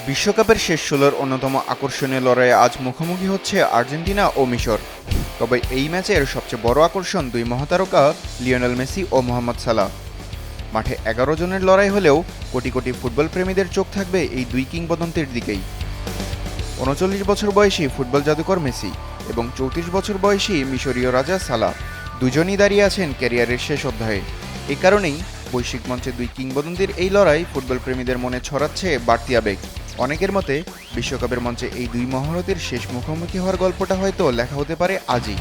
বিশ্বকাপের শেষ ষোলোর অন্যতম আকর্ষণীয় লড়াইয়ে আজ মুখোমুখি হচ্ছে আর্জেন্টিনা ও মিশর। তবে এই ম্যাচের সবচেয়ে বড় আকর্ষণ দুই মহাতারকা লিওনেল মেসি ও মোহাম্মদ সালাহ। মাঠে 11 জনের লড়াই হলেও কোটি কোটি ফুটবল প্রেমীদের চোখ থাকবে এই দুই কিংবদন্তির দিকেই। 39 বছর বয়সী ফুটবল জাদুকর মেসি এবং 34 বছর বয়সী মিশরীয় রাজা সালাহ দুজনই দাঁড়িয়ে আছেন ক্যারিয়ারের শেষ অধ্যায়ে। এ কারণেই বৈশ্বিক মঞ্চে দুই কিংবদন্তির এই লড়াই ফুটবল প্রেমীদের মনে ছড়াচ্ছে বাড়তি আবেগ। অনেকের মতে বিশ্বকাপের মঞ্চে এই দুই মহারথীর শেষ মুখোমুখি হওয়ার গল্পটা হয়তো লেখা হতে পারে আজই।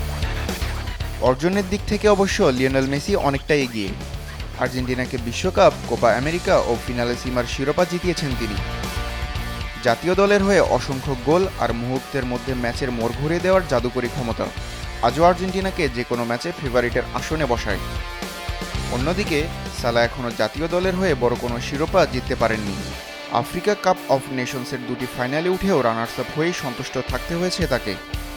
অর্জনের দিক থেকে অবশ্য লিওনেল মেসি অনেকটাই এগিয়ে। আর্জেন্টিনাকে বিশ্বকাপ, কোপা আমেরিকা ও ফিনালে সীমার শিরোপা জিতিয়েছেন তিনি। জাতীয় দলের হয়ে অসংখ্য গোল আর মুহূর্তের মধ্যে ম্যাচের মোড় ঘুরিয়ে দেওয়ার জাদুকরী ক্ষমতা আজও আর্জেন্টিনাকে যে কোনো ম্যাচে ফেভারিটের আসনে বসায়। অন্যদিকে সালাহ এখনও জাতীয় দলের হয়ে বড় কোনো শিরোপা জিততে পারেননি। আফ্রিকা কাপ অফ নেশনসের দুটি ফাইনালে উঠেও রানার্স আপ হয়েই সন্তুষ্ট থাকতে হয়েছে তাকে।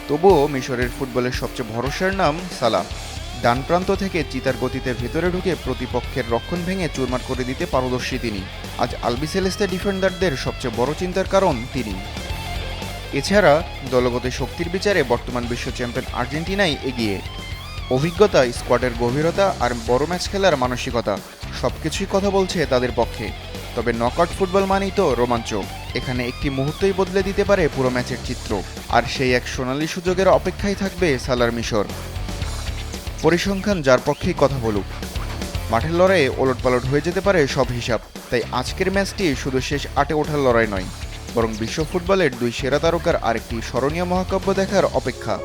তবুও মিশরের ফুটবলের সবচেয়ে ভরসার নাম সালাহ। ডান প্রান্ত থেকে চিতার গতিতে ভেতরে ঢুকে প্রতিপক্ষের রক্ষণ ভেঙে চুরমার করে দিতে পারদর্শী তিনি। আজ আলবিসেলেস্তে ডিফেন্ডারদের সবচেয়ে বড় চিন্তার কারণ তিনি। এছাড়া দলগত শক্তির বিচারে বর্তমান বিশ্ব চ্যাম্পিয়ন আর্জেন্টিনাই এগিয়ে। অভিজ্ঞতা, স্কোয়াডের গভীরতা আর বড় ম্যাচ খেলার মানসিকতা সবকিছুই কথা বলছে তাদের পক্ষে। তবে নকআউট ফুটবল মানেই তো রোমাঞ্চ। এখানে একটি মুহূর্তই বদলে দিতে পারে পুরো ম্যাচের চিত্র, আর সেই এক সোনালী সুযোগের অপেক্ষায় থাকবে সালার মিশর। পরিসংখ্যান যার পক্ষেই কথা বলুক, মাঠের লড়াইয়ে ওলটপালট হয়ে যেতে পারে সব হিসাব। তাই আজকের ম্যাচটি শুধু শেষ 8-এ ওঠার লড়াই নয়, বরং বিশ্ব ফুটবলের দুই সেরা তারকার আরেকটি স্মরণীয় মহাকাব্য দেখার অপেক্ষা।